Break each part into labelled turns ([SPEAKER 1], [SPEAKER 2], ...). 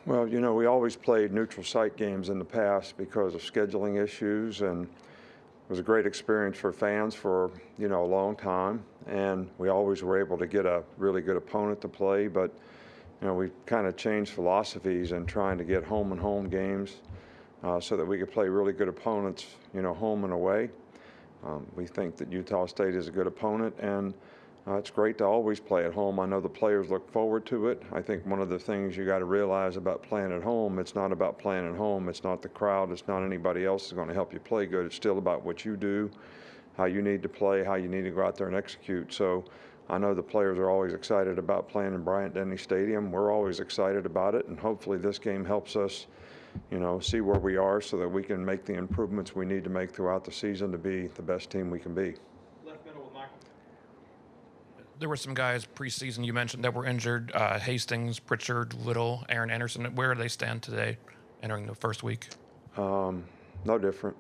[SPEAKER 1] Well, we always played neutral site games in the past because of scheduling issues, and it was a great experience for fans for, a long time. And we always were able to get a really good opponent to play, but, we kind of changed philosophies in trying to get home and home games so that we could play really good opponents, home and away. We think that Utah State is a good opponent, and it's great to always play at home. I know the players look forward to it. I think one of the things you got to realize about playing at home, it's not about playing at home. It's not the crowd. It's not anybody else that's going to help you play good. It's still about what you do, how you need to play, how you need to go out there and execute. So I know the players are always excited about playing in Bryant Denny Stadium. We're always excited about it, and hopefully this game helps us see where we are so that we can make the improvements we need to make throughout the season to be the best team we can be.
[SPEAKER 2] Left middle with Michael.
[SPEAKER 3] There were some guys preseason you mentioned that were injured. Hastings, Pritchard, Little, Aaron Anderson. Where do they stand today entering the first week?
[SPEAKER 1] No different.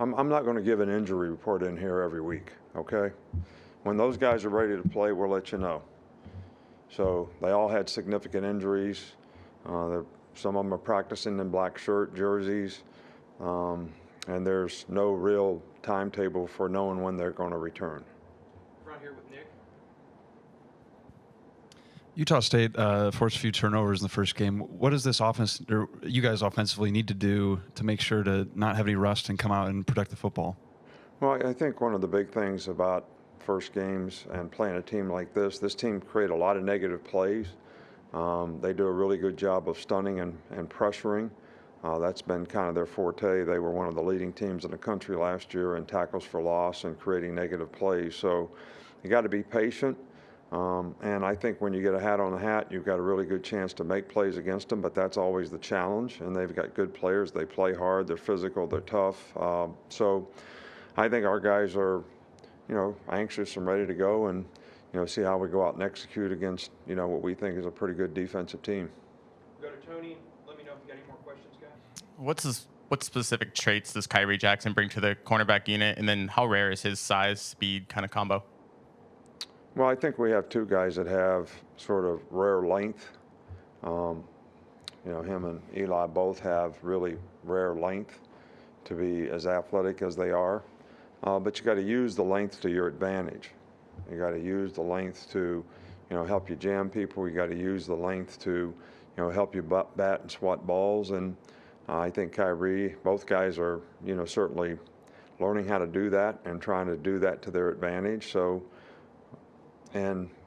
[SPEAKER 1] I'm not going to give an injury report in here every week, okay? When those guys are ready to play, we'll let you know. So they all had significant injuries. Some of them are practicing in black shirt jerseys, and there's no real timetable for knowing when they're going to return.
[SPEAKER 2] Front here with Nick.
[SPEAKER 4] Utah State forced a few turnovers in the first game. What does this offense, or you guys offensively, need to do to make sure to not have any rust and come out and protect the football?
[SPEAKER 1] Well, I think one of the big things about first games and playing a team like this team create a lot of negative plays. They do a really good job of stunning and pressuring. That's been kind of their forte. They were one of the leading teams in the country last year in tackles for loss and creating negative plays. So you got to be patient. And I think when you get a hat on the hat, you've got a really good chance to make plays against them, but that's always the challenge. And they've got good players. They play hard. They're physical. They're tough. So I think our guys are, anxious and ready to go and, see how we go out and execute against, what we think is a pretty good defensive team.
[SPEAKER 2] Go to Tony. Let me know if you got any more questions, guys.
[SPEAKER 5] What specific traits does Kyrie Jackson bring to the cornerback unit, and then how rare is his size speed kind of combo?
[SPEAKER 1] Well, I think we have two guys that have sort of rare length. Him and Eli both have really rare length to be as athletic as they are. But you got to use the length to your advantage. You got to use the length to, help you jam people. You got to use the length to, help you bat and swat balls. And I think Kyrie, both guys are, certainly learning how to do that and trying to do that to their advantage. So,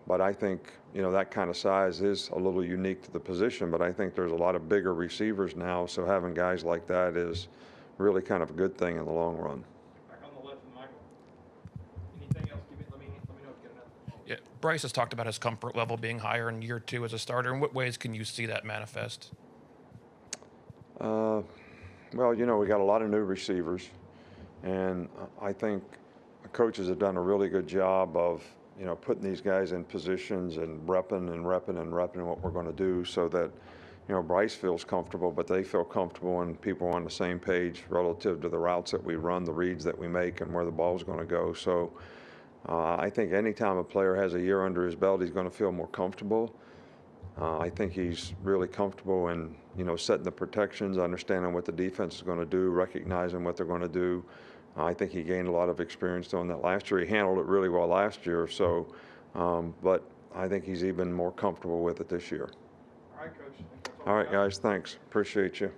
[SPEAKER 1] but I think, that kind of size is a little unique to the position, but I think there's a lot of bigger receivers now. So having guys like that is really kind of a good thing in the long run.
[SPEAKER 2] Back on the left with Michael. Anything else? Let me know if you get another.
[SPEAKER 3] Yeah, Bryce has talked about his comfort level being higher in year 2 as a starter. In what ways can you see that manifest?
[SPEAKER 1] Well, we got a lot of new receivers, and I think coaches have done a really good job of, putting these guys in positions and repping what we're going to do so that, Bryce feels comfortable, but they feel comfortable and people are on the same page relative to the routes that we run, the reads that we make, and where the ball's going to go. So I think anytime a player has a year under his belt, he's going to feel more comfortable. I think he's really comfortable in, setting the protections, understanding what the defense is going to do, recognizing what they're going to do. I think he gained a lot of experience doing that last year. He handled it really well last year. So, but I think he's even more comfortable with it this year.
[SPEAKER 2] All right, Coach.
[SPEAKER 1] All right, guys. Thanks. Appreciate you.